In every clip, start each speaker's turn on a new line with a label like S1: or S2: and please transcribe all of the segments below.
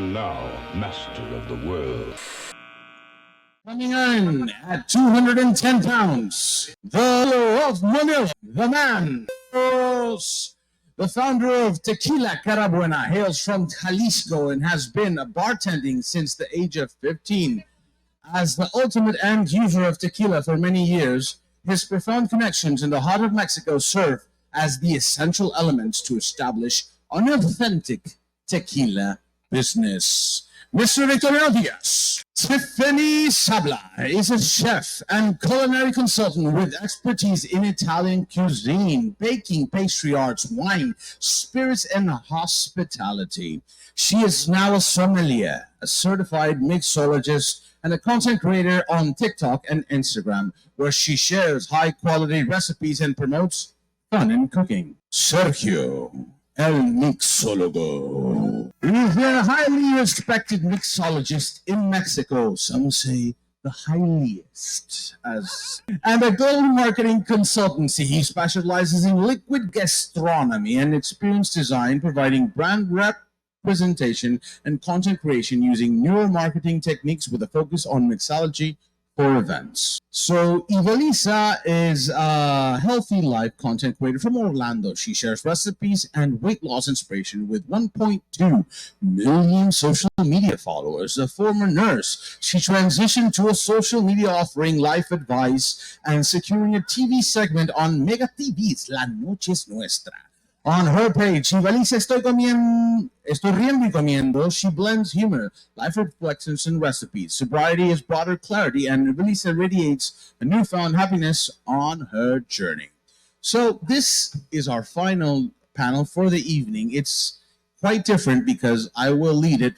S1: am now master of the world.
S2: Coming in at 210 pounds, the hero of Manila, the man, the founder of Tequila, Carabuena, hails from Jalisco and has been bartending since the age of 15. As the ultimate end user of tequila for many years, his profound connections in the heart of Mexico serve as the essential elements to establish an authentic tequila business. Mr. Victoriano Diaz. Tiffany Zablah is a chef and culinary consultant with expertise in Italian cuisine, baking, pastry arts, wine, spirits, and hospitality. She is now a sommelier, a certified mixologist, and a content creator on TikTok and Instagram, where she shares high-quality recipes and promotes fun in cooking. Sergio, el Mixologo. He's a highly respected mixologist in Mexico. Some say the highest. And a global marketing consultancy. He specializes in liquid gastronomy and experience design, providing brand representation and content creation using neuromarketing techniques with a focus on mixology for events. So Ivelissa is a healthy life content creator from Orlando. She shares recipes and weight loss inspiration with 1.2 million social media followers. A former nurse, she transitioned to a social media offering life advice and securing a TV segment on Mega TV's La Noche es Nuestra. On her page, Ivelissa estoy riendo y comiendo. She blends humor, life reflections, and recipes. Sobriety is broader clarity, and Ivelissa radiates a newfound happiness on her journey. So this is our final panel for the evening. It's quite different because I will lead it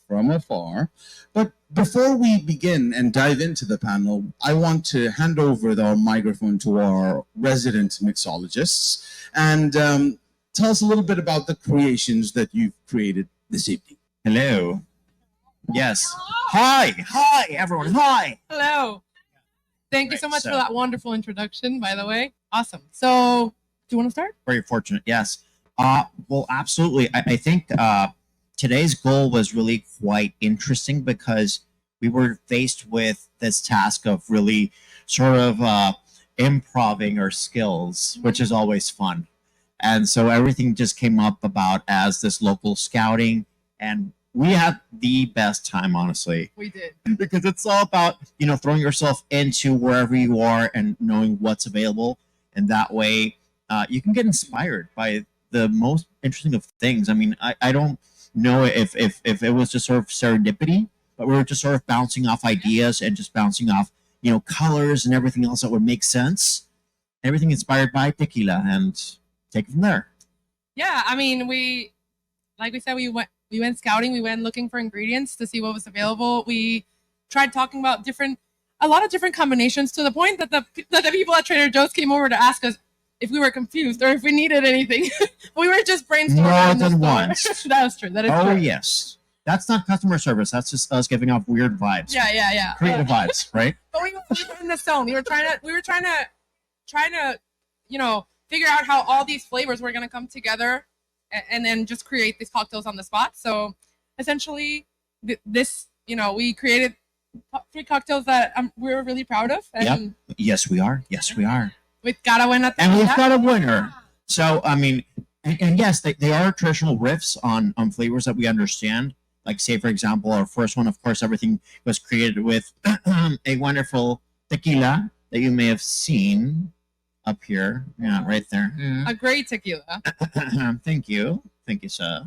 S2: from afar. But before we begin and dive into the panel, I want to hand over the microphone to our resident mixologists and tell us a little bit about the creations that you've created this evening.
S3: Hello. Yes. Hi. Hi, everyone. Hi.
S4: Hello. Thank you so much for that wonderful introduction, by the way. Awesome. So, do you want to start?
S3: Very fortunate. Yes. Well, absolutely. I think today's goal was really quite interesting because we were faced with this task of really sort of improving our skills, which is always fun. And so everything just came up about as this local scouting, and we had the best time, honestly.
S4: We did.
S3: Because it's all about, throwing yourself into wherever you are and knowing what's available. And that way you can get inspired by the most interesting of things. I mean, I don't know if it was just sort of serendipity, but we were just sort of bouncing off ideas and just bouncing off, colors and everything else that would make sense. Everything inspired by tequila, and take it from there.
S4: Yeah, I mean, we said, we went scouting. We went looking for ingredients to see what was available. We tried talking about a lot of different combinations, to the point that the people at Trader Joe's came over to ask us if we were confused or if we needed anything. We were just brainstorming.
S3: More than once.
S4: That is true. That is true.
S3: Oh, yes. That's not customer service. That's just us giving off weird vibes.
S4: Yeah.
S3: Creative vibes, right?
S4: But we were in the zone. We were trying to, figure out how all these flavors were going to come together and then just create these cocktails on the spot. So essentially we created 3 cocktails that we were really proud of. And
S3: yep. Yes, we are.
S4: With Carabuena.
S3: And we've got a winner. So, I mean, and yes, they are traditional riffs on flavors that we understand. Like, say, for example, our first one, of course, everything was created with a wonderful tequila that you may have seen up here. Yeah, right there. Yeah.
S4: A great tequila.
S3: Thank you, sir.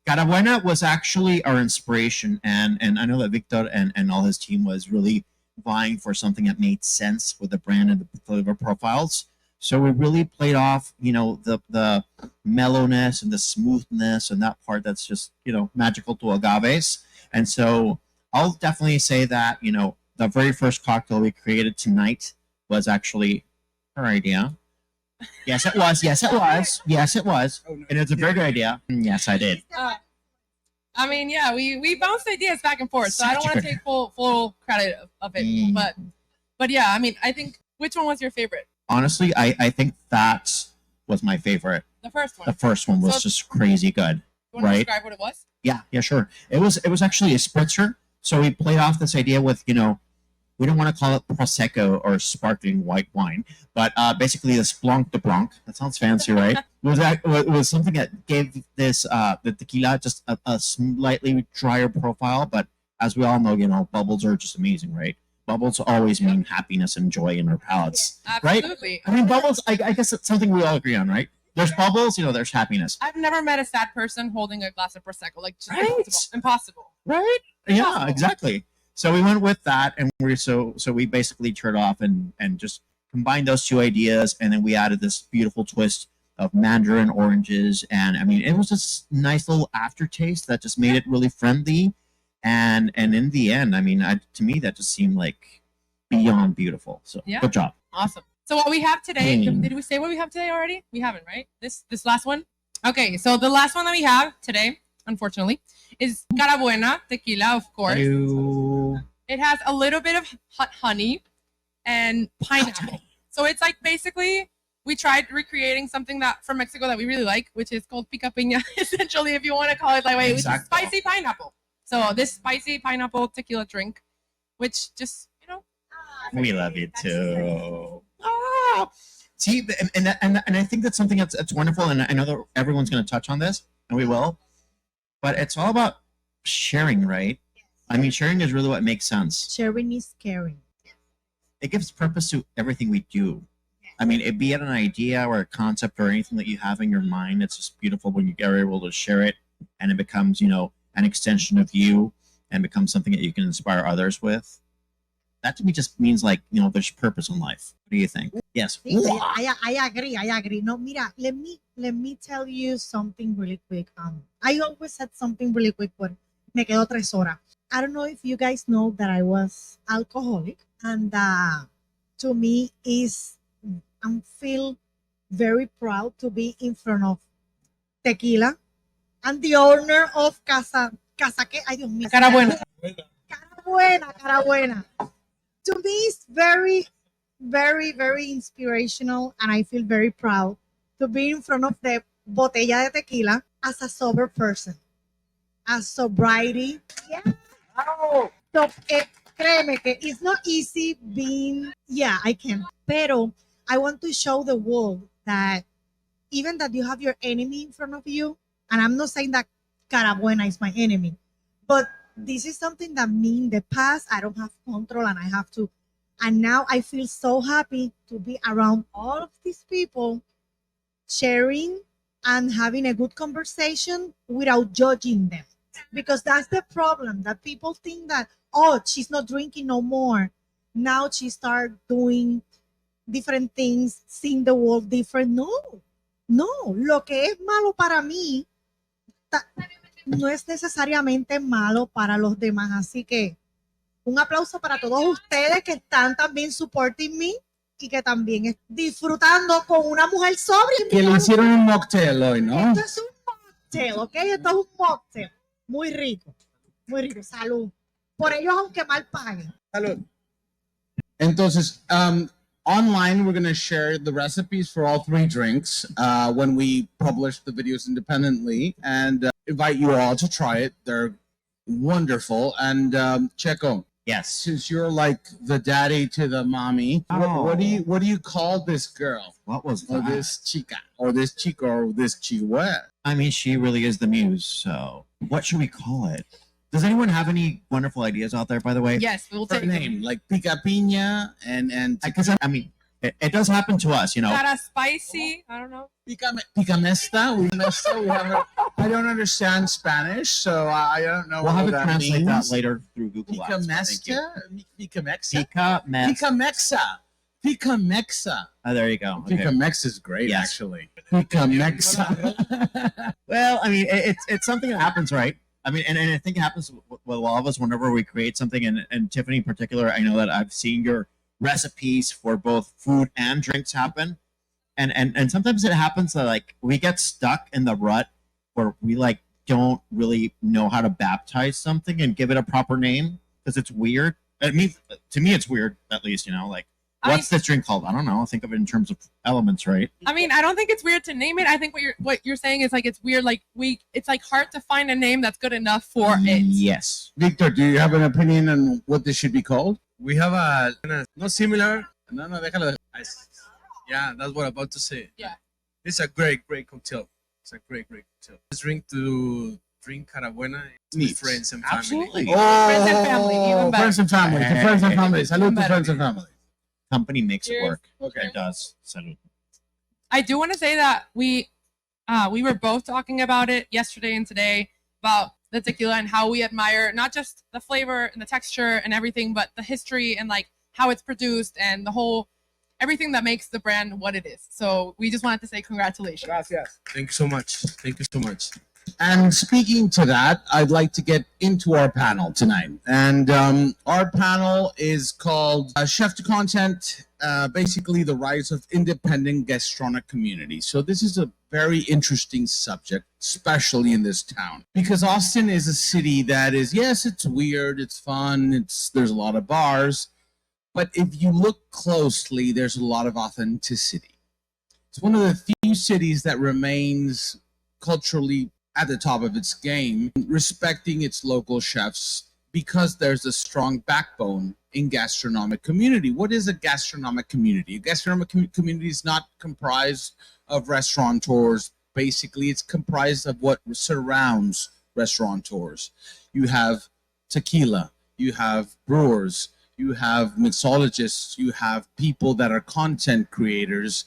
S3: Carabuena was actually our inspiration, and I know that Victor and all his team was really vying for something that made sense with the brand and the flavor profiles. So we really played off, the mellowness and the smoothness and that part that's just, magical to agaves. And so I'll definitely say that, the very first cocktail we created tonight was actually her idea. Yes, it was. Oh, no. And it's a very good idea. Yes, I did.
S4: I mean, yeah, we bounced ideas back and forth, so I don't want to take full credit of it. But yeah, I mean, I think, which one was your favorite?
S3: Honestly, I think that was my favorite.
S4: The first one.
S3: The first one was just crazy good.
S4: You want to describe what it was?
S3: Yeah, sure. It was actually a spritzer. So we played off this idea with, we don't want to call it prosecco or sparkling white wine, but basically this blanc de blanc. That sounds fancy, right? It was something that gave this the tequila just a slightly drier profile, but as we all know, bubbles are just amazing, right? Bubbles always mean happiness and joy in our palates, right?
S4: Absolutely.
S3: I mean, bubbles. I guess it's something we all agree on, right? There's bubbles, there's happiness,
S4: I've never met a sad person holding a glass of prosecco. Like, just
S3: Right?
S4: impossible.
S3: right? Yeah,
S4: Impossible.
S3: exactly. So we went with that, and we basically turned off and just combined those two ideas, and then we added this beautiful twist of mandarin oranges, and I mean, it was just nice little aftertaste that just made it really friendly, and in the end, I mean, to me, that just seemed like beyond beautiful. So
S4: Yeah.
S3: good job.
S4: Awesome. So what we have today,
S3: Mm.
S4: did we say what we have today already? We haven't, right? This last one? Okay, so the last one that we have today, unfortunately, is Carabuena tequila, of course. It has a little bit of hot honey and pineapple. So it's like basically we tried recreating something that from Mexico that we really like, which is called pica piña, essentially, if you want to call it that way, which is
S3: Exacto.
S4: spicy pineapple. So this spicy pineapple tequila drink, which just,
S3: We love you too. See, and I think that's something that's wonderful, and I know that everyone's going to touch on this, and we will. But it's all about sharing, right? I mean, sharing is really what makes sense.
S5: Sharing is caring.
S3: It gives purpose to everything we do. I mean, it be it an idea or a concept or anything that you have in your mind. It's just beautiful when you are able to share it, and it becomes, an extension of you, and becomes something that you can inspire others with. That to me just means like, there's purpose in life. What do you think? Yes.
S5: I agree. I agree. No, mira, let me tell you something really quick. I always said something really quick, but me quedo 3 horas. I don't know if you guys know that I was alcoholic, and to me I feel very proud to be in front of Tequila and the owner of Casa que, ay Dios mío.
S4: Carabuena.
S5: Carabuena. To me, it's very, very, very inspirational, and I feel very proud to be in front of the botella de tequila as a sober person, as sobriety. Yeah. So, créeme que it's not easy being, I can. Pero I want to show the world that even that you have your enemy in front of you, and I'm not saying that Carabuena is my enemy, but this is something that me in the past, I don't have control, and I have to. And now I feel so happy to be around all of these people sharing and having a good conversation without judging them. Because that's the problem, that people think that, oh, she's not drinking no more. Now she start doing different things, seeing the world different. No, lo que es malo para mí no es necesariamente malo para los demás. Así que un aplauso para todos ustedes que están también supporting me y que también disfrutando con una mujer sobria.
S2: Que le hicieron un mocktail hoy, ¿no?
S5: Esto es un mocktail, ¿ok? Esto es un mocktail. Muy rico, muy rico. Salud. Por ellos, aunque mal paguen.
S2: Salud. Entonces, online, we're going to share the recipes for all 3 drinks when we publish the videos independently, and invite you all to try it. They're wonderful. And Checo,
S3: Yes.
S2: since you're like the daddy to the mommy, what do you call this girl?
S3: What was
S2: Or
S3: that?
S2: this chica, or this chico, or this chihuahua?
S3: I mean, she really is the muse. So what should we call it? Does anyone have any wonderful ideas out there, by the way?
S4: yes, we'll
S2: For a
S4: take it.
S2: name like Pica Piña and
S3: Because I mean, it does happen to us,
S4: Got a spicy, I don't know.
S2: Pica Mesta. We have I don't understand Spanish, so I don't know
S3: We'll have
S2: what
S3: to
S2: that
S3: translate
S2: means.
S3: that later through Google
S2: Pica
S3: Ads. Thank you.
S2: Mesta? Pica Mexa?
S3: Pica Mess.
S2: Pica Mexa. Pica Mexa.
S3: Oh, there you go. Okay.
S2: Pica Mexa is great,
S3: Yes.
S2: actually. Pica Mexa.
S3: Well, I mean, it's something that happens, right? I mean, and I think it happens with all of us whenever we create something. And Tiffany in particular, I know that I've seen your recipes for both food and drinks happen. And sometimes it happens that like we get stuck in the rut where we like don't really know how to baptize something and give it a proper name because it's weird. I mean, to me, it's weird, at least, like What's this drink called? I don't know. Think of it in terms of elements, right?
S4: I mean, I don't think it's weird to name it. I think what you're saying is like it's weird. Like it's like hard to find a name that's good enough for it.
S3: Yes.
S2: Victor, do you have an opinion on what this should be called?
S6: We have a not similar. No, déjalo. Yeah, that's what I'm about to say.
S4: Yeah.
S6: It's a great cocktail. It's a great cocktail. It's drink Carabuena with friends and family.
S3: Absolutely.
S2: Oh,
S4: Friends and family, even better.
S2: friends and family. To friends and family. Salud to friends and family.
S3: Company makes it
S4: Cheers.
S3: work.
S2: Okay.
S3: It does. Salud.
S4: I do want to say that we were both talking about it yesterday and today about the tequila and how we admire not just the flavor and the texture and everything, but the history and like how it's produced and the whole everything that makes the brand what it is. So we just wanted to say congratulations.
S6: Gracias. Thank you so much. Thank you so much.
S2: And speaking to that, I'd like to get into our panel tonight. And our panel is called Chef to Content, basically the rise of independent gastronomic community. So this is a very interesting subject, especially in this town, because Austin is a city that is, yes, it's weird, it's fun, there's a lot of bars, but if you look closely, there's a lot of authenticity. It's one of the few cities that remains culturally at the top of its game, respecting its local chefs because there's a strong backbone in gastronomic community. What is a gastronomic community? A gastronomic community is not comprised of restaurateurs. Basically, it's comprised of what surrounds restaurateurs. You have tequila, you have brewers, you have mixologists, you have people that are content creators.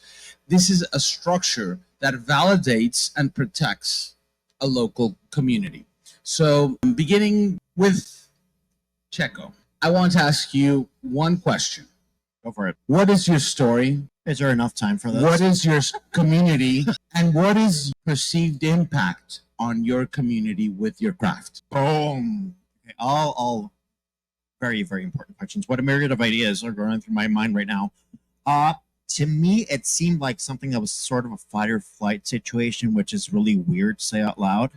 S2: This is a structure that validates and protects a local community. So beginning with Checo, I want to ask you one question.
S3: Go for it.
S2: What is your story?
S3: Is there enough time for this?
S2: What is your community? And what is perceived impact on your community with your craft?
S3: Boom. Okay, all very, very important questions. What a myriad of ideas are going through my mind right now. To me, it seemed like something that was sort of a fight or flight situation, which is really weird to say out loud.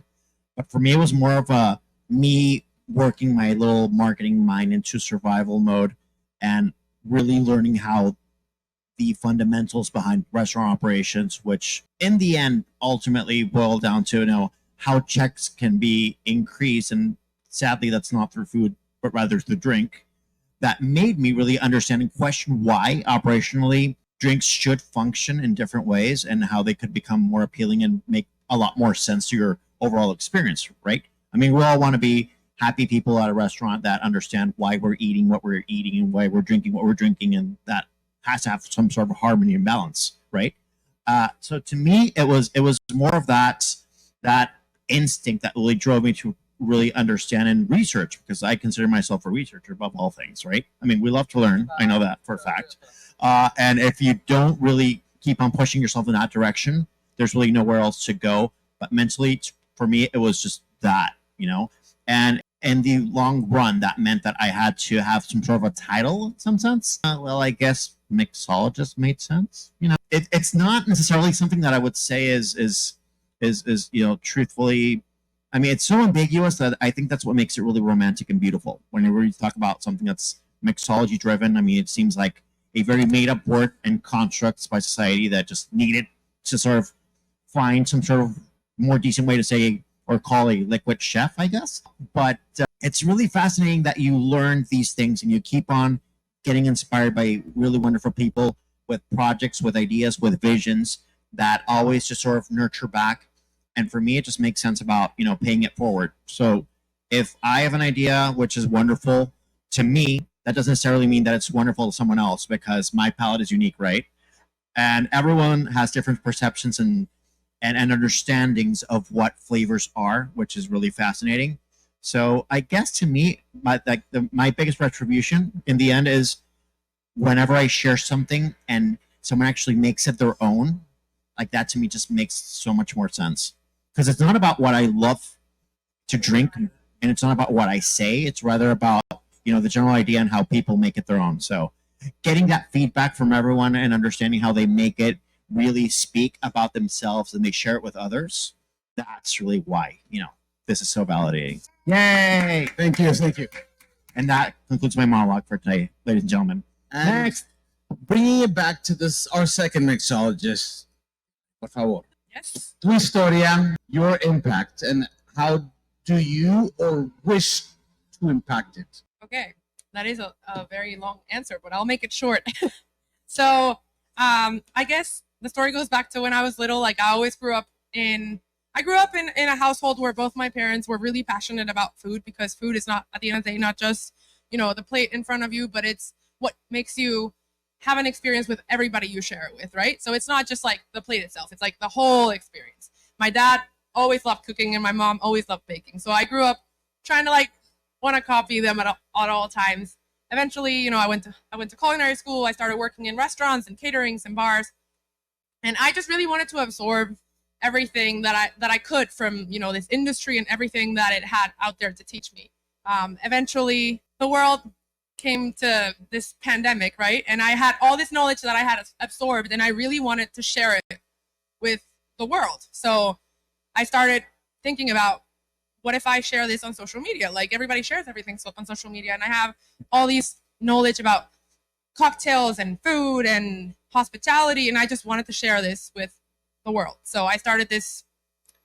S3: But for me, it was more of a me working my little marketing mind into survival mode and really learning how the fundamentals behind restaurant operations, which in the end ultimately boil down to how checks can be increased. And sadly, that's not through food, but rather through drink. That made me really understand and question why operationally drinks should function in different ways and how they could become more appealing and make a lot more sense to your overall experience, right? I mean, we all want to be happy people at a restaurant that understand why we're eating what we're eating and why we're drinking what we're drinking, and that has to have some sort of harmony and balance, right? So to me, it was more of that instinct that really drove me to really understand and research, because I consider myself a researcher above all things, right? I mean, we love to learn. I know that for a fact. And if you don't really keep on pushing yourself in that direction, there's really nowhere else to go. But mentally, for me, it was just that, and in the long run, that meant that I had to have some sort of a title in some sense. Well, I guess mixologist made sense. It's not necessarily something that I would say is truthfully. I mean, it's so ambiguous that I think that's what makes it really romantic and beautiful. Whenever you talk about something that's mixology driven, I mean, it seems like a very made up word and constructs by society that just needed to sort of find some sort of more decent way to say or call a liquid chef, I guess. But it's really fascinating that you learn these things and you keep on getting inspired by really wonderful people with projects, with ideas, with visions that always just sort of nurture back. And for me, it just makes sense about, paying it forward. So if I have an idea, which is wonderful to me, that doesn't necessarily mean that it's wonderful to someone else, because my palate is unique, right? And everyone has different perceptions and understandings of what flavors are, which is really fascinating. So I guess to me, my biggest retribution in the end is whenever I share something and someone actually makes it their own, like that to me just makes so much more sense. Because it's not about what I love to drink, and it's not about what I say. It's rather about, the general idea and how people make it their own. So getting that feedback from everyone and understanding how they make it really speak about themselves and they share it with others, that's really why, this is so validating. Yay!
S2: Thank you.
S3: And that concludes my monologue for today, ladies and gentlemen.
S2: And bringing it back to this, our second mixologist, por favor.
S4: Yes.
S2: Tu historia, your impact, and how do you or wish to impact it?
S4: Okay, that is a very long answer, but I'll make it short. So, I guess the story goes back to when I was little. Like, I always grew up in a household where both my parents were really passionate about food, because food is not, at the end of the day, not just, the plate in front of you, but it's what makes you have an experience with everybody you share it with, right? So it's not just like the plate itself, it's like the whole experience. My dad always loved cooking and my mom always loved baking. So I grew up trying to want to copy them at all times. Eventually, I went to culinary school. I started working in restaurants and caterings and bars. And I just really wanted to absorb everything that I could from, this industry and everything that it had out there to teach me. Eventually, the world came to this pandemic, right? And I had all this knowledge that I had absorbed, and I really wanted to share it with the world. So I started thinking about, what if I share this on social media? Like, everybody shares everything on social media, and I have all these knowledge about cocktails and food and hospitality, and I just wanted to share this with the world. So I started this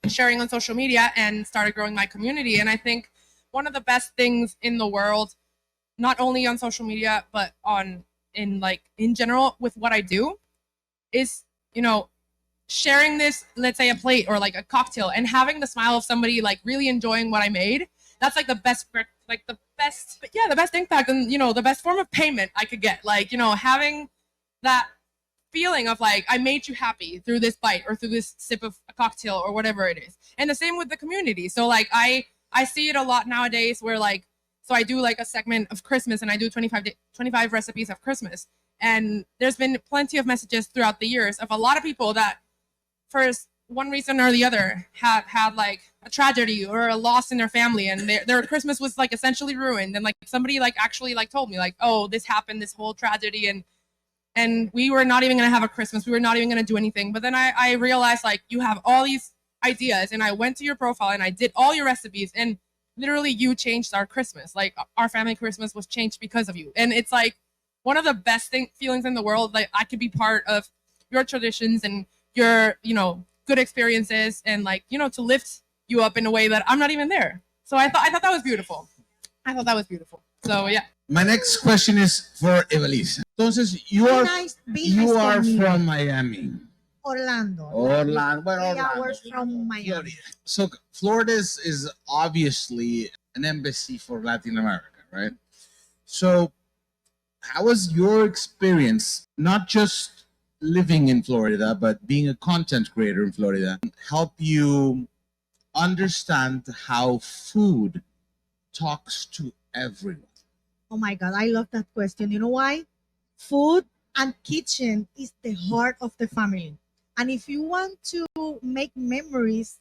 S4: sharing on social media and started growing my community. And I think one of the best things in the world, not only on social media, but in general with what I do, is, sharing this, let's say a plate or like a cocktail, and having the smile of somebody really enjoying what I made. That's the best impact, and the best form of payment I could get. Having that feeling of I made you happy through this bite or through this sip of a cocktail or whatever it is. And the same with the community. So I see it a lot nowadays where so I do a segment of Christmas, and I do 25 recipes of Christmas. And there's been plenty of messages throughout the years of a lot of people that, for one reason or the other, have had a tragedy or a loss in their family, and their Christmas was essentially ruined. And somebody actually told me oh, this happened, this whole tragedy, and we were not even gonna have a Christmas. We were not even gonna do anything. But then I realized you have all these ideas, and I went to your profile and I did all your recipes, and literally you changed our Christmas. Our family Christmas was changed because of you. And it's one of the best feelings in the world. I could be part of your traditions and your, good experiences, and to lift you up in a way that I'm not even there. So I thought that was beautiful. So yeah.
S2: My next question is for Ivelissa. Entonces, you are from Miami.
S5: Orlando.
S2: Well,
S5: 3 hours from Miami.
S2: Florida. So Florida is obviously an embassy for Latin America, right? So how was your experience, not just living in Florida, but being a content creator in Florida, help you understand how food talks to everyone?
S5: Oh my God, I love that question. You know why? Food and kitchen is the heart of the family. And if you want to make memories,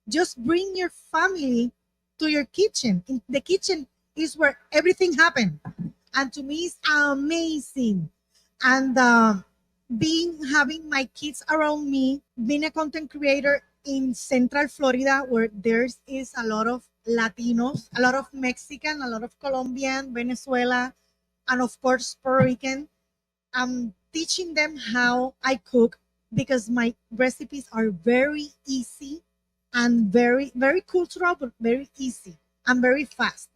S5: just bring your family to your kitchen. The kitchen is where everything happened. And to me, it's amazing. And having my kids around me, being a content creator in Central Florida, where there is a lot of Latinos, a lot of Mexican, a lot of Colombian, Venezuela, and of course Puerto Rican. I'm teaching them how I cook, because my recipes are very easy and very, very cultural, but very easy and very fast.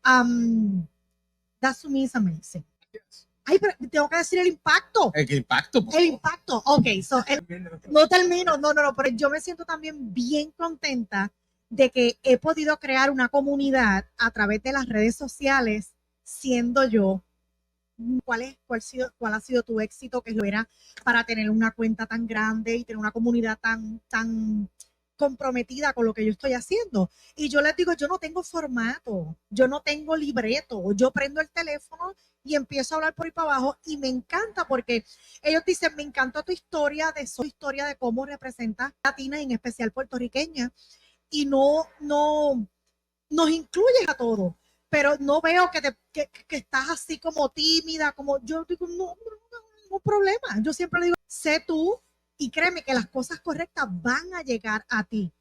S5: That to me is amazing. Ay, pero tengo que decir el impacto.
S2: El impacto.
S5: El impacto. Ok, no termino. No, pero yo me siento también bien contenta de que he podido crear una comunidad a través de las redes sociales, siendo yo. ¿Cuál ha sido tu éxito, que lo era para tener una cuenta tan grande y tener una comunidad tan comprometida con lo que yo estoy haciendo? Y yo les digo, yo no tengo formato, yo no tengo libreto, yo prendo el teléfono y empiezo a hablar por ahí para abajo, y me encanta porque ellos dicen, me encanta tu historia de cómo representas latina, en especial puertorriqueña, y no nos incluyes a todos. Pero no veo que estás así como tímida, como yo digo, no, problema. Yo siempre le digo, sé tú y créeme que las cosas correctas van a llegar a ti.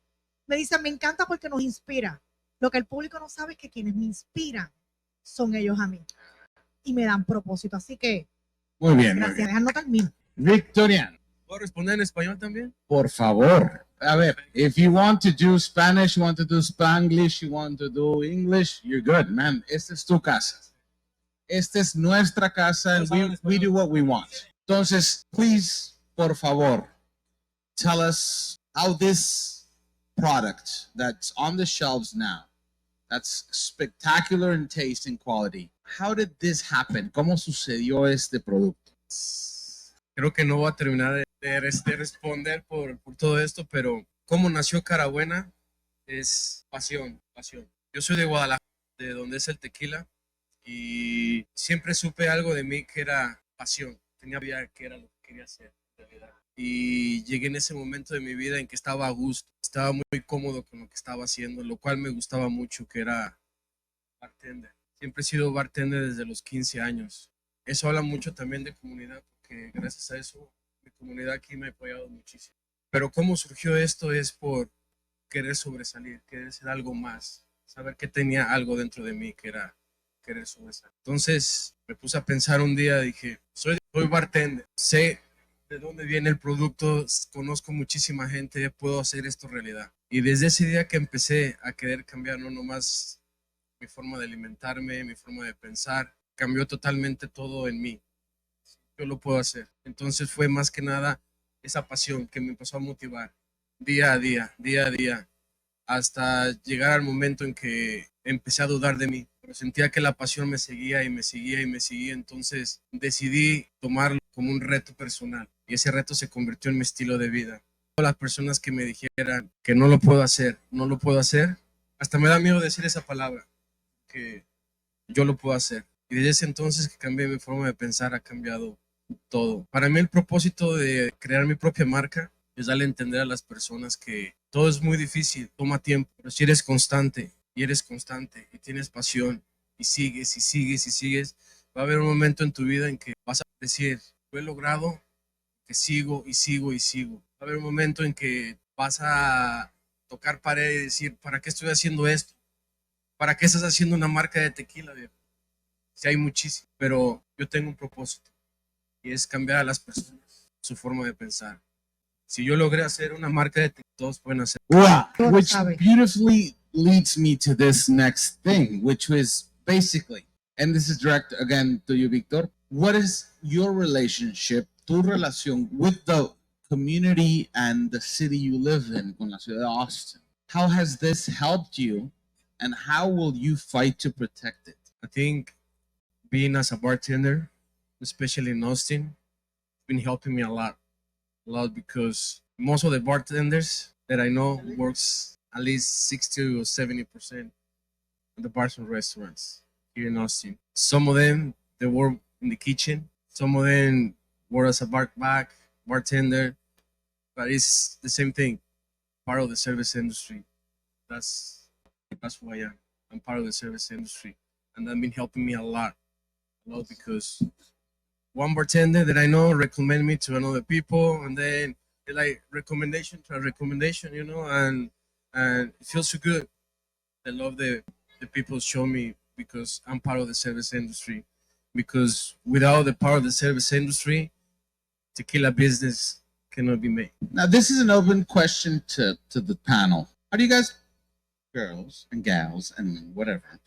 S5: Me dicen, me encanta porque nos inspira. Lo que el público no sabe es que quienes me inspiran son ellos a mí y me dan propósito. Así que
S2: Muy bien, muy
S5: Gracias.
S2: bien.
S5: Déjalo termino.
S2: Victoriano,
S6: ¿Puedo responder en español también?
S2: por favor. A ver, if you want to do Spanish, you want to do Spanglish, you want to do English, you're good, man. Esta es tu casa. Esta es nuestra casa, and we do what we want. Entonces, please, por favor, tell us how this product that's on the shelves now, that's spectacular in taste and quality, how did this happen? ¿Cómo sucedió este producto?
S6: Creo que no voy a terminar de responder por todo esto, pero cómo nació Carabuena es pasión, pasión. Yo soy de Guadalajara, de donde es el tequila, y siempre supe algo de mí que era pasión. Tenía idea que era lo que quería hacer en realidad. Y llegué en ese momento de mi vida en que estaba a gusto, estaba muy cómodo con lo que estaba haciendo, lo cual me gustaba mucho, que era bartender. Siempre he sido bartender desde los 15 años. Eso habla mucho también de comunidad, porque gracias a eso mi comunidad aquí me ha apoyado muchísimo. Pero cómo surgió esto es por querer sobresalir, querer ser algo más, saber que tenía algo dentro de mí que era querer sobresalir. Entonces me puse a pensar un día, dije, soy bartender, sé de dónde viene el producto, conozco muchísima gente, puedo hacer esto realidad. Y desde ese día que empecé a querer cambiar no nomás mi forma de alimentarme, mi forma de pensar, cambió totalmente todo en mí. Yo lo puedo hacer. Entonces fue más que nada esa pasión que me empezó a motivar día a día, hasta llegar al momento en que empecé a dudar de mí. Pero sentía que la pasión me seguía y me seguía y me seguía. Entonces decidí tomarlo como un reto personal y ese reto se convirtió en mi estilo de vida. Todas las personas que me dijeran que no lo puedo hacer, no lo puedo hacer, hasta me da miedo decir esa palabra, que yo lo puedo hacer. Y desde ese entonces que cambié mi forma de pensar, ha cambiado todo. Para mí el propósito de crear mi propia marca es darle a entender a las personas que todo es muy difícil, toma tiempo, pero si eres constante y tienes pasión y sigues y sigues y sigues, va a haber un momento en tu vida en que vas a decir, lo he logrado, que sigo y sigo y sigo. Va a haber un momento en que vas a tocar pared y decir, ¿para qué estoy haciendo esto? ¿Para qué estás haciendo una marca de tequila, viejo? Sí, hay muchísimo, pero yo tengo un propósito y es cambiar a las personas su forma de pensar. Si yo logré hacer una marca de tequila, todos pueden hacer.
S2: Wow,
S5: Todo
S2: which
S5: sabe.
S2: beautifully leads me to this next thing, which was basically, and this is direct again to you, Victor. What is your relationship, tu relación with the community and the city you live in, con la ciudad de Austin? How has this helped you, and how will you fight to protect it?
S6: I think being as a bartender, especially in Austin, has been helping me a lot because most of the bartenders that I know works at least 60 or 70% in the bars and restaurants here in Austin. Some of them they work in the kitchen, some of them work as a bartender, but it's the same thing, part of the service industry. That's who I am. I'm part of the service industry, and that's been helping me a lot because one bartender that I know recommend me to another people, and then they like recommendation to a recommendation, and it feels so good. I love the people show me because I'm part of the service industry. Because without the power of the service industry, tequila business cannot be made.
S2: Now, this is an open question to the panel. How do you guys, girls and gals and whatever,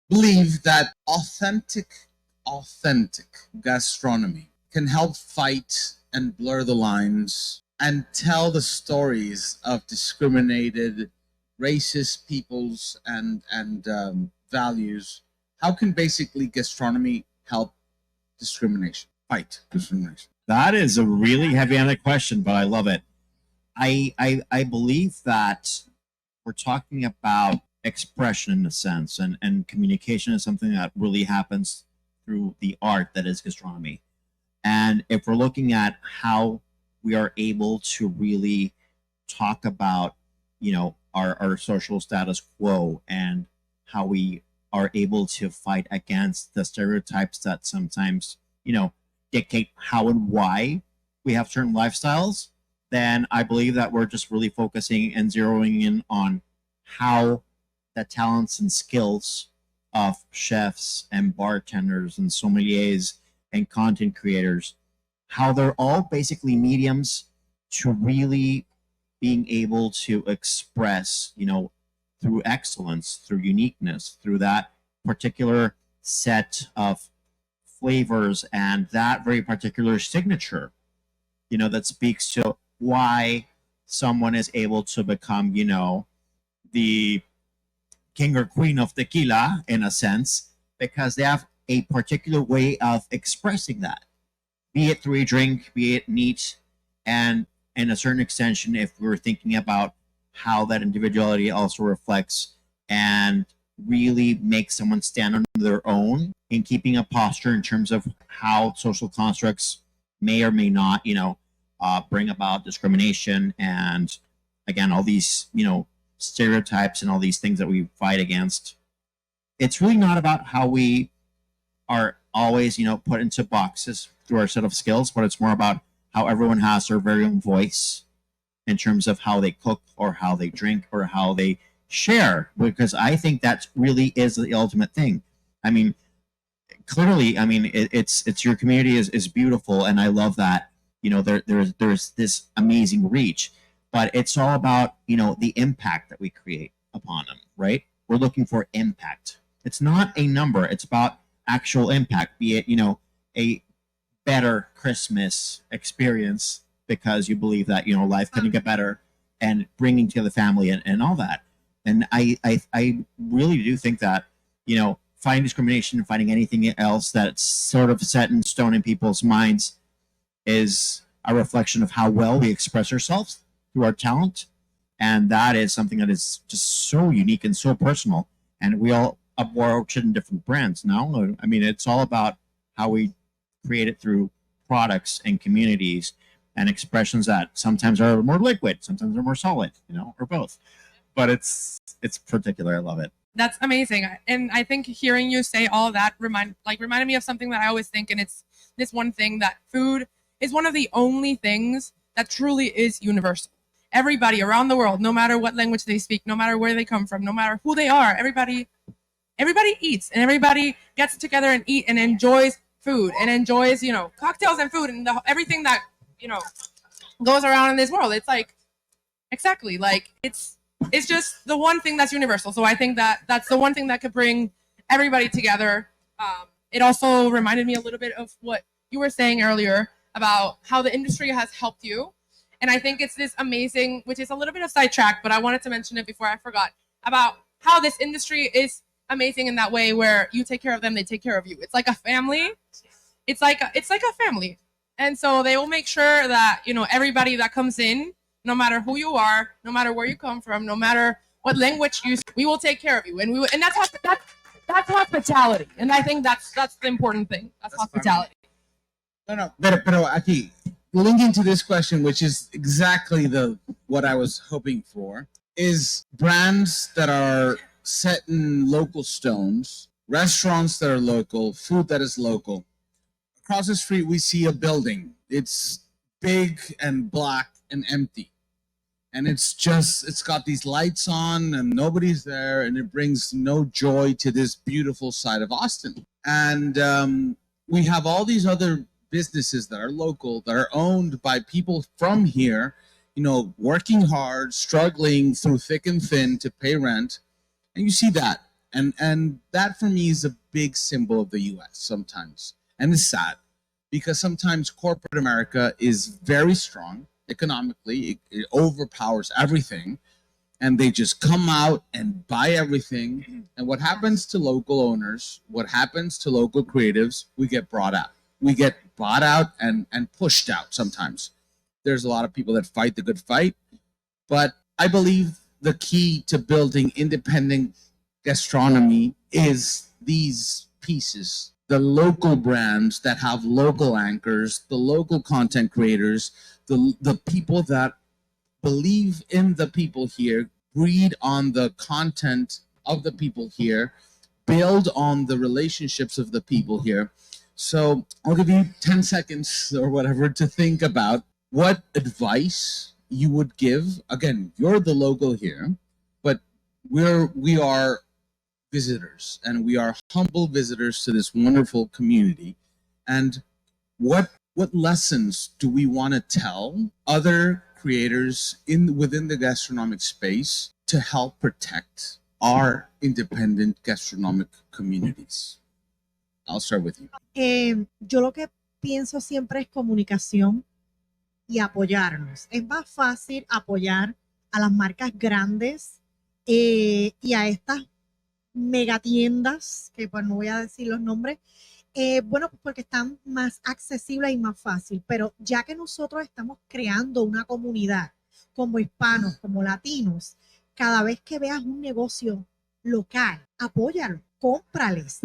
S2: believe that authentic gastronomy can help fight and blur the lines and tell the stories of discriminated racist peoples and values? How can basically gastronomy help fight discrimination?
S3: That is a really heavy-handed question, but I love it. I believe that we're talking about expression in a sense, and communication is something that really happens through the art that is gastronomy. And if we're looking at how we are able to really talk about, our social status quo and how we are able to fight against the stereotypes that sometimes, dictate how and why we have certain lifestyles, then I believe that we're just really focusing and zeroing in on how the talents and skills of chefs and bartenders and sommeliers and content creators, how they're all basically mediums to really being able to express, through excellence, through uniqueness, through that particular set of flavors and that very particular signature, that speaks to why someone is able to become, the king or queen of tequila in a sense, because they have a particular way of expressing that, be it through a drink, be it neat, and in a certain extension, if we're thinking about how that individuality also reflects and really makes someone stand on their own in keeping a posture in terms of how social constructs may or may not, bring about discrimination and, again, all these, stereotypes and all these things that we fight against. It's really not about how we are always, put into boxes through our set of skills, but it's more about how everyone has their very own voice in terms of how they cook or how they drink or how they share, because I think that really is the ultimate thing. I mean, clearly, it's your community is beautiful, and I love that. There's this amazing reach, but it's all about the impact that we create upon them, right? We're looking for impact. It's not a number. It's about actual impact, be it a better Christmas experience because you believe that life can get better, and bringing together the family and all that. And I really do think that finding discrimination and finding anything else that's sort of set in stone in people's minds is a reflection of how well we express ourselves through our talent, and that is something that is just so unique and so personal. And we all approach it in different brands. Now, it's all about how we create it through products and communities and expressions that sometimes are more liquid, sometimes are more solid, or both. But it's particular. I love it.
S4: That's amazing. And I think hearing you say all of that reminded me of something that I always think, and it's this one thing, that food is one of the only things that truly is universal. Everybody around the world, no matter what language they speak, no matter where they come from, no matter who they are, everybody eats, and everybody gets together and eat and enjoys food and enjoys, cocktails and food and everything that, goes around in this world. It's like, exactly, like it's just the one thing that's universal. So I think that that's the one thing that could bring everybody together. It also reminded me a little bit of what you were saying earlier about how the industry has helped you. And I think it's this amazing, which is a little bit of sidetrack, but I wanted to mention it before I forgot, about how this industry is amazing in that way where you take care of them, they take care of you. It's like a family. It's like a family. And so they will make sure that, everybody that comes in, no matter who you are, no matter where you come from, no matter what language you speak, we will take care of you. And that's hospitality. And I think that's the important thing. That's hospitality.
S2: No, pero aquí, linking to this question, which is exactly what I was hoping for, is brands that are set in local stones, restaurants that are local, food that is local. Across the street, we see a building. It's big and black and empty. And it's got these lights on and nobody's there, and it brings no joy to this beautiful side of Austin. And we have all these other businesses that are local, that are owned by people from here, working hard, struggling through thick and thin to pay rent. And you see that. And that for me is a big symbol of the US sometimes. And it's sad because sometimes corporate America is very strong economically. It overpowers everything. And they just come out and buy everything. And what happens to local owners, what happens to local creatives, we get brought out. We get bought out and pushed out sometimes. There's a lot of people that fight the good fight. But I believe the key to building independent gastronomy is these pieces. The local brands that have local anchors, the local content creators, the people that believe in the people here, breed on the content of the people here, build on the relationships of the people here. So I'll give you 10 seconds or whatever to think about what advice you would give. Again, you're the local here, but we are visitors, and we are humble visitors to this wonderful community. And what lessons do we want to tell other creators within the gastronomic space to help protect our independent gastronomic communities? I'll start with you.
S5: Yo lo que pienso siempre es comunicación y apoyarnos. Es más fácil apoyar a las marcas grandes y a estas megatiendas, que pues no voy a decir los nombres, bueno, pues porque están más accesibles y más fácil, pero ya que nosotros estamos creando una comunidad como hispanos, como latinos, cada vez que veas un negocio local, apóyalo, cómprales,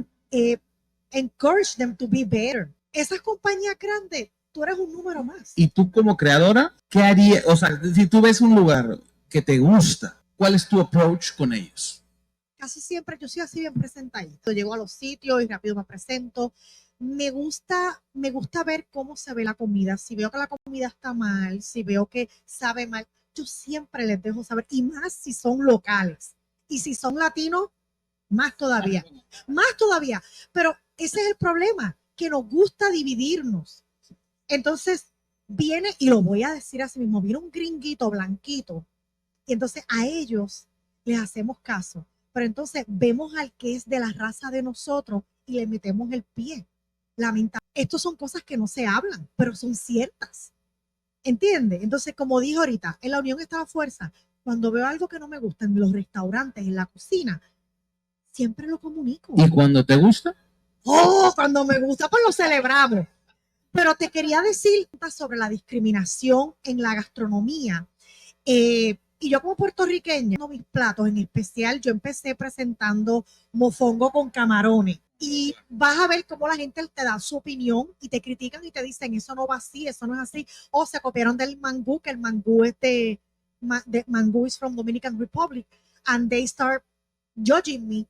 S5: encourage them to be better. Esas compañías grandes, tú eres un número más.
S2: Y tú como creadora, ¿qué harías? O sea, si tú ves un lugar que te gusta, ¿cuál es tu approach con ellos?
S5: Casi siempre yo soy así bien presentadita. Llego a los sitios y rápido me presento. Me gusta ver cómo se ve la comida. Si veo que la comida está mal, si veo que sabe mal, yo siempre les dejo saber. Y más si son locales. Y si son latinos, más todavía. Más todavía. Pero ese es el problema, que nos gusta dividirnos. Entonces viene, y lo voy a decir así mismo, viene un gringuito blanquito. Y entonces a ellos les hacemos caso. Pero entonces vemos al que es de la raza de nosotros y le metemos el pie. Lamentablemente, estas son cosas que no se hablan, pero son ciertas. ¿Entiendes? Entonces, como dije ahorita, en la unión está la fuerza. Cuando veo algo que no me gusta en los restaurantes, en la cocina, siempre lo comunico.
S2: ¿Y cuando te gusta?
S5: Oh, cuando me gusta, pues lo celebramos. Pero te quería decir sobre la discriminación en la gastronomía. Y yo como puertorriqueña, mis platos en especial, yo empecé presentando mofongo con camarones. Y vas a ver cómo la gente te da su opinión y te critican y te dicen, eso no va así, eso no es así. O se copiaron del mangú, que el mangú es de mangú is from Dominican Republic. And they start judging me.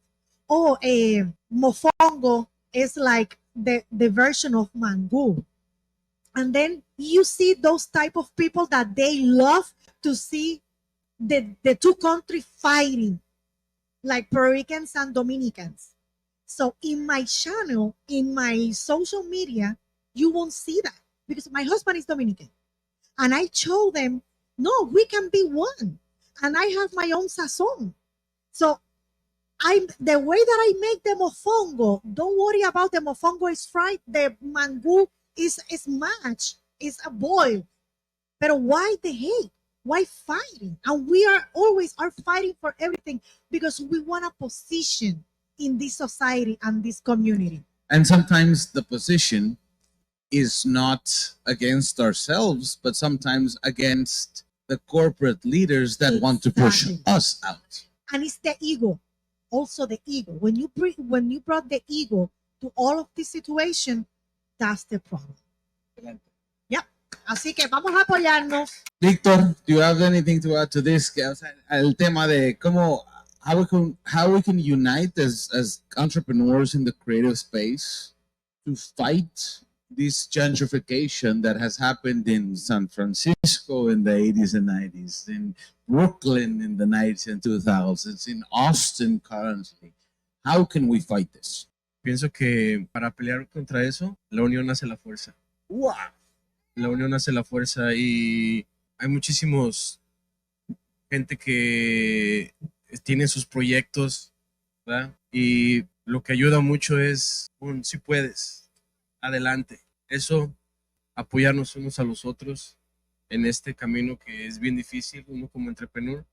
S5: Oh, mofongo is like the version of mangú. And then you see those type of people that they love to see the two countries fighting, like Puerto Ricans and Dominicans. So in my channel, in my social media, you won't see that because my husband is Dominican. And I show them, no, we can be one. And I have my own sazon. So the way that I make the mofongo, don't worry about the mofongo is fried, the mangú is mashed, is a boil. But why the hate? Why fighting? And we are always fighting for everything because we want a position in this society and this community.
S2: And sometimes the position is not against ourselves, but sometimes against the corporate leaders that want to push us out.
S5: And it's the ego, also the ego. When you brought the ego to all of this situation, that's the problem. Yep. Así que vamos a apoyarnos.
S2: Victor, do you have anything to add to this? El tema de cómo how we can unite as entrepreneurs in the creative space to fight this gentrification that has happened in San Francisco in the 80s and 90s, in Brooklyn in the 90s and 2000s, in Austin currently. How can we fight this?
S6: Pienso que para pelear contra eso, la unión hace la fuerza.
S2: Wow.
S6: La unión hace la fuerza y hay muchísimos gente que tiene sus proyectos, ¿verdad? Y lo que ayuda mucho es, si puedes, adelante. Eso, apoyarnos unos a los otros en este camino que es bien difícil. Uno como entrepreneur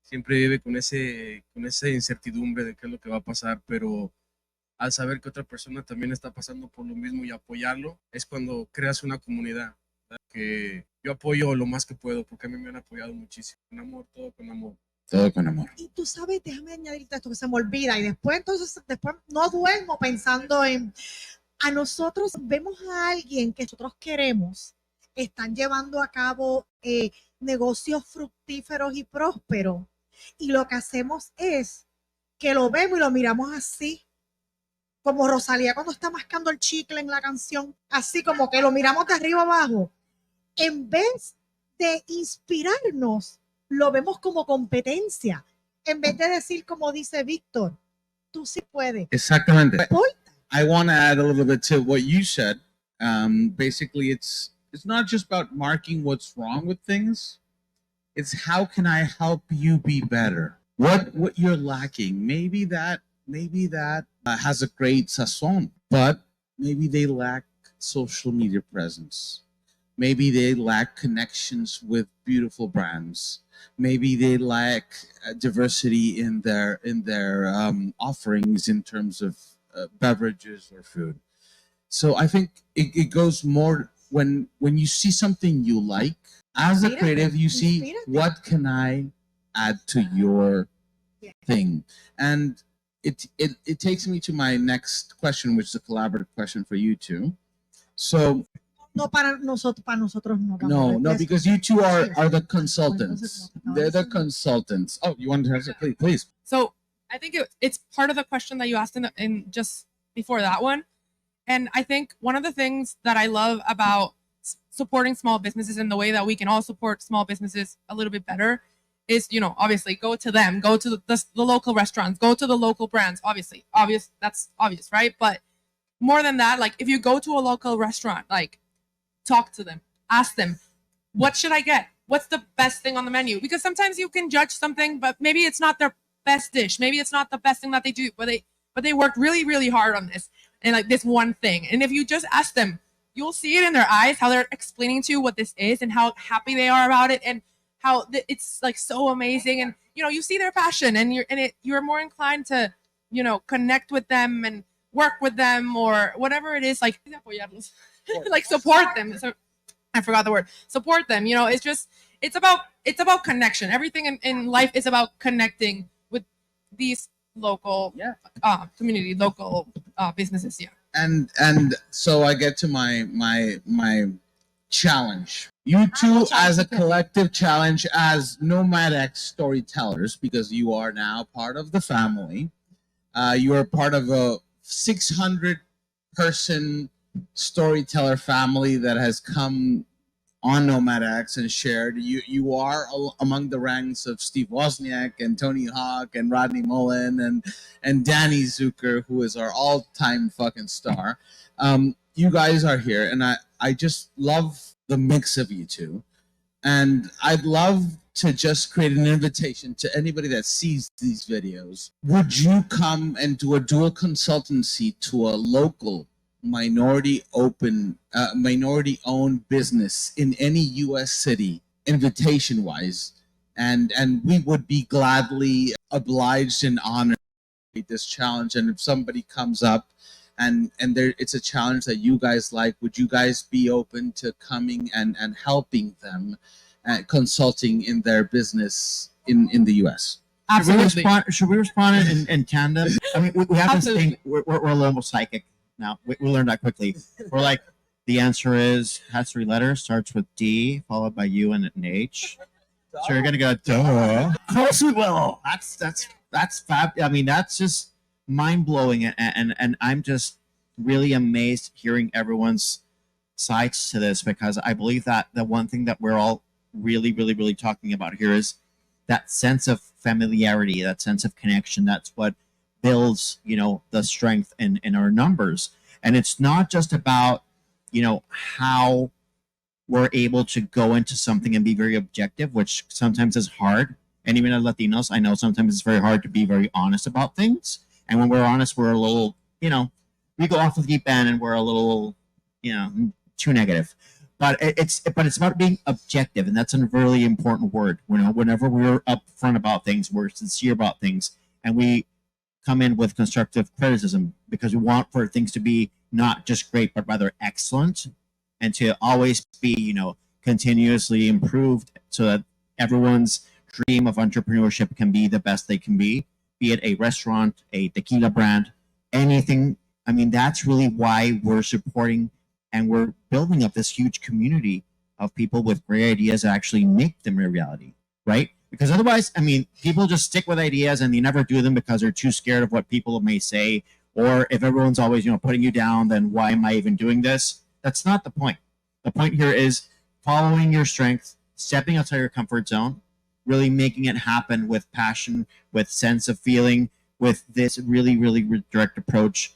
S6: siempre vive con esa incertidumbre de qué es lo que va a pasar, pero al saber que otra persona también está pasando por lo mismo y apoyarlo, es cuando creas una comunidad, ¿verdad? Que yo apoyo lo más que puedo, porque a mí me han apoyado muchísimo. Con amor, todo con amor.
S2: Todo con amor.
S5: Y tú sabes, déjame añadirte esto que se me olvida y después no duermo pensando en, a nosotros vemos a alguien que nosotros queremos, están llevando a cabo negocios fructíferos y prósperos y lo que hacemos es que lo vemos y lo miramos así, como Rosalía cuando está mascando el chicle en la canción, así como que lo miramos de arriba abajo, en vez de inspirarnos, lo vemos como competencia, en vez de decir como dice Víctor, tú sí puedes.
S2: Exactamente.
S5: Importa.
S2: I want to add a little bit to what you said. Basically, it's not just about marking what's wrong with things. It's how can I help you be better? What you're lacking? Maybe that has a great sazon, but maybe they lack social media presence. Maybe they lack connections with beautiful brands. Maybe they lack diversity in their offerings in terms of beverages or food. So I think it goes more when you see something you like as a creative, you see what can I add to your thing, and it takes me to my next question, which is a collaborative question for you two. So
S5: No para nosotros no.
S2: no, because you two are the consultants. They're the consultants. Oh, you want to answer? Please.
S4: So I think it's part of the question that you asked in just before that one. And I think one of the things that I love about supporting small businesses and the way that we can all support small businesses a little bit better is, obviously go to them, go to the local restaurants, go to the local brands. That's obvious, right? But more than that, like if you go to a local restaurant, like talk to them, ask them, what should I get? What's the best thing on the menu? Because sometimes you can judge something, but maybe it's not their best dish. Maybe it's not the best thing that they do, but they worked really, really hard on this and like this one thing. And if you just ask them, you'll see it in their eyes, how they're explaining to you what this is and how happy they are about it and how it's like so amazing. And, you see their passion and you're more inclined to, connect with them and work with them or whatever it is, like, like support them. So I forgot the word. Support them. It's about connection. Everything in life is about connecting with these local community, local businesses. Yeah.
S2: And so I get to my challenge. You two as a collective challenge as Nomadx storytellers, because you are now part of the family. You are part of a 600 person storyteller family that has come on Nomadx and shared. You are among the ranks of Steve Wozniak and Tony Hawk and Rodney Mullen and Danny Zucker, who is our all-time fucking star. You guys are here, and I just love the mix of you two. And I'd love to just create an invitation to anybody that sees these videos. Would you come and do a dual consultancy to a local minority-owned business in any U.S. city, invitation-wise, and we would be gladly obliged and honored to this challenge. And if somebody comes up and it's a challenge that you guys like, would you guys be open to coming and helping them, consulting in their business in the U.S.?
S4: Absolutely.
S3: Should we respond in tandem? I mean, we have this thing. We're a little psychic now. We learned that quickly. We're like, the answer has 3 letters, starts with D, followed by U and an H. So you're gonna go, duh. Of course we will. That's fab. I mean, that's just mind blowing, and I'm just really amazed hearing everyone's sides to this, because I believe that the one thing that we're all really, really, really talking about here is that sense of familiarity, that sense of connection. That's what builds, the strength in our numbers. And it's not just about, how we're able to go into something and be very objective, which sometimes is hard. And even as Latinos, I know sometimes it's very hard to be very honest about things. And when we're honest, we're a little, we go off the deep end and we're a little, too negative. But it's about being objective, and that's a really important word. Whenever we're upfront about things, we're sincere about things, and we come in with constructive criticism because we want for things to be not just great, but rather excellent, and to always be, continuously improved, so that everyone's dream of entrepreneurship can be the best they can be it a restaurant, a tequila brand, anything. I mean, that's really why we're supporting and we're building up this huge community of people with great ideas that actually make them a reality, right? Because otherwise, I mean, people just stick with ideas and they never do them because they're too scared of what people may say. Or if everyone's always, putting you down, then why am I even doing this? That's not the point. The point here is following your strength, stepping outside your comfort zone, really making it happen with passion, with sense of feeling, with this really, really direct approach.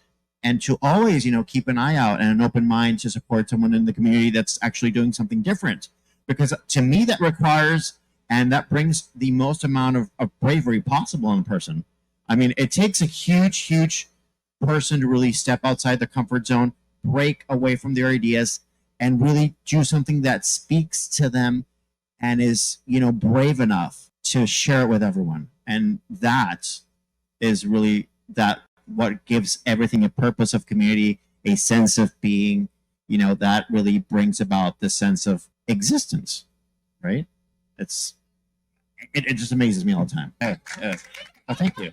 S3: and to always, keep an eye out and an open mind to support someone in the community that's actually doing something different. Because to me, that requires and that brings the most amount of bravery possible in a person. I mean, it takes a huge person to really step outside the comfort zone, break away from their ideas, and really do something that speaks to them and is, brave enough to share it with everyone. And that is really what gives everything a purpose of community, a sense of being, that really brings about the sense of existence, right? It just amazes me all the time. Oh, thank you.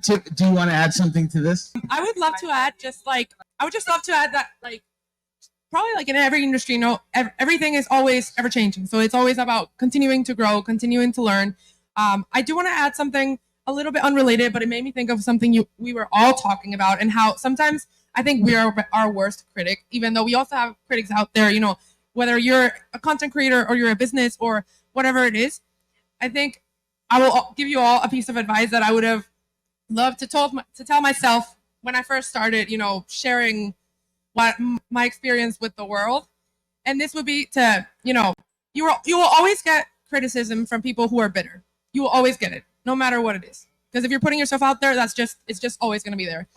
S2: Tip, do you want to add something to this?
S4: I would love to add I would just love to add that probably in every industry, everything is always ever changing. So it's always about continuing to grow, continuing to learn. I do want to add something a little bit unrelated, but it made me think of something we were all talking about, and how sometimes I think we are our worst critic, even though we also have critics out there, whether you're a content creator or you're a business or whatever it is. I think I will give you all a piece of advice that I would have loved to tell myself when I first started, sharing what my experience with the world. And this would be to, you will always get criticism from people who are bitter. You will always get it, no matter what it is. Because if you're putting yourself out there, it's just always going to be there.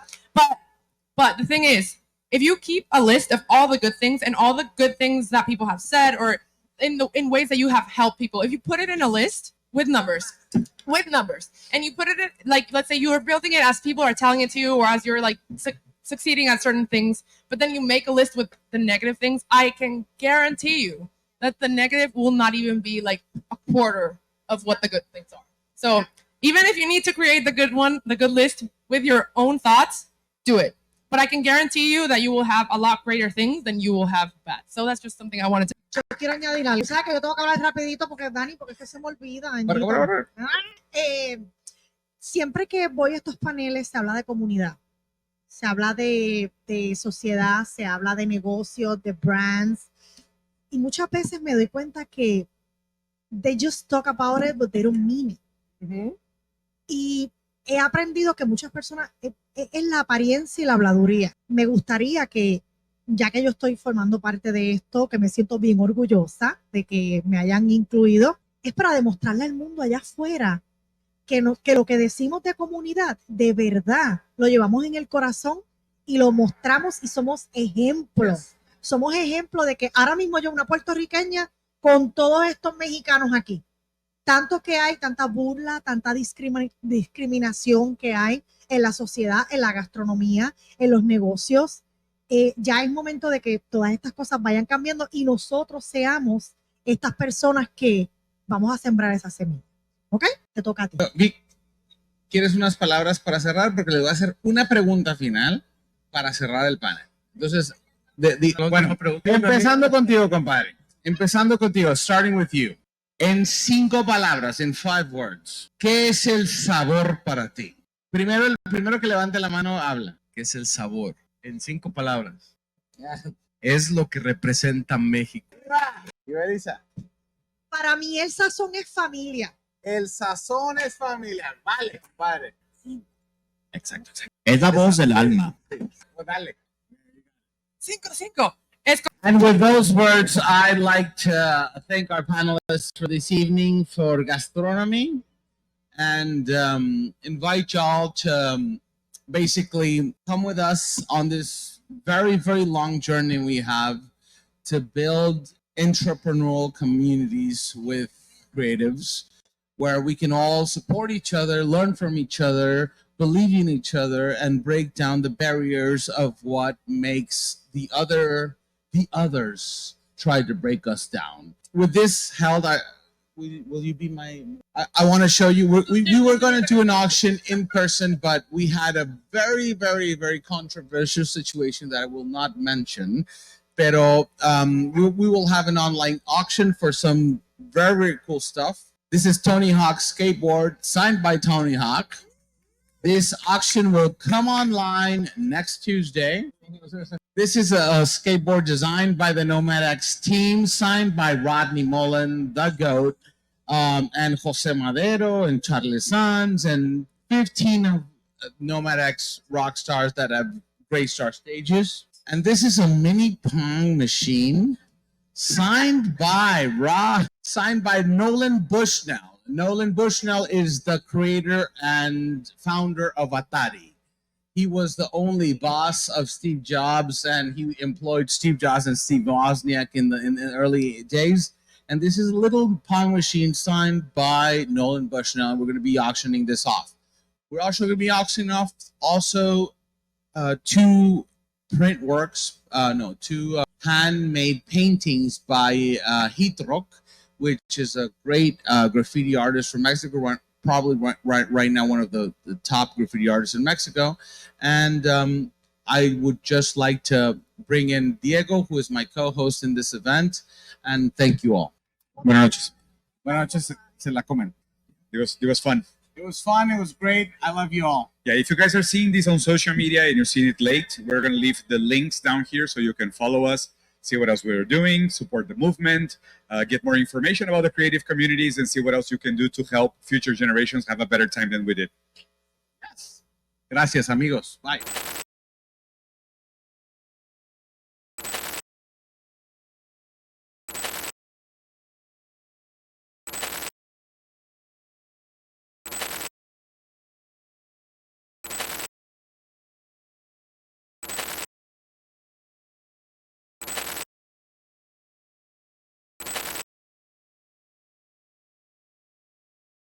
S4: But the thing is, if you keep a list of all the good things and all the good things that people have said, or in ways that you have helped people, if you put it in a list with numbers, and you put it in, let's say you are building it as people are telling it to you, or as you're succeeding at certain things, but then you make a list with the negative things, I can guarantee you that the negative will not even be a quarter of what the good things are. So even if you need to create the good list with your own thoughts, do it. But I can guarantee you that you will have a lot greater things than you will have bad. So that's just something I wanted to.
S5: Yo quiero añadir algo. ¿Sabes que yo tengo que hablar rapidito porque es que se me olvida? Siempre que voy a estos paneles se habla de comunidad, se habla de sociedad, se habla de negocios, de brands, y muchas veces me doy cuenta que they just talk about it, but they don't mean it. Uh-huh. Y he aprendido que muchas personas es la apariencia y la habladuría. Me gustaría que, ya que yo estoy formando parte de esto, que me siento bien orgullosa de que me hayan incluido, es para demostrarle al mundo allá afuera que lo que decimos de comunidad, de verdad, lo llevamos en el corazón y lo mostramos y somos ejemplos. Yes. Somos ejemplos de que ahora mismo yo, una puertorriqueña, con todos estos mexicanos aquí, tanto que hay, tanta burla, tanta discriminación que hay en la sociedad, en la gastronomía, en los negocios, ya es momento de que todas estas cosas vayan cambiando y nosotros seamos estas personas que vamos a sembrar esa semilla. ¿Ok? Te toca a ti.
S2: Vic, ¿quieres unas palabras para cerrar? Porque le voy a hacer una pregunta final para cerrar el panel. Entonces, bueno, empezando contigo, compadre. Empezando contigo, starting with you. En 5 palabras, en 5 words, ¿qué es el sabor para ti? Primero, el primero que levante la mano habla.
S6: ¿Qué es el sabor? En 5 palabras. Es lo que representa México.
S2: Ivelissa.
S5: Para mí el sazón es familia.
S2: El sazón es familia. Vale, padre.
S5: Sí.
S3: Exacto. Es la voz del alma.
S2: Dale.
S4: 5.
S2: And with those words, I'd like to thank our panelists for this evening for Gastronomy, and invite y'all to basically come with us on this very, very long journey we have to build entrepreneurial communities with creatives where we can all support each other, learn from each other, believe in each other, and break down the barriers of what makes the others try to break us down. With this held, will you be my? I want to show you. We were going to do an auction in person, but we had a very, very, very controversial situation that I will not mention. Pero we will have an online auction for some very, very cool stuff. This is Tony Hawk's skateboard, signed by Tony Hawk. This auction will come online next Tuesday. This is a skateboard designed by the Nomadx team, signed by Rodney Mullen, the GOAT, and Jose Madero, and Charlie Sanz, and 15 of Nomadx rock stars that have Great Star Stages. And this is a mini pong machine signed by Nolan Bushnell. Nolan Bushnell is the creator and founder of Atari. He was the only boss of Steve Jobs, and he employed Steve Jobs and Steve Wozniak in the early days. And this is a little pong machine signed by Nolan Bushnell, and we're going to be auctioning this off. We're also going to be auctioning off two handmade paintings by Hitrok, which is a great graffiti artist from Mexico, probably right now one of the top graffiti artists in Mexico. And I would just like to bring in Diego, who is my co-host in this event, and thank you all.
S7: Buenas noches. Buenas noches, se la comen. It was fun.
S2: It was fun. It was great. I love you all.
S7: Yeah, if you guys are seeing this on social media and you're seeing it late, we're going to leave the links down here so you can follow us, see what else we're doing, support the movement, get more information about the creative communities, and see what else you can do to help future generations have a better time than we did.
S2: Yes. Gracias, amigos. Bye.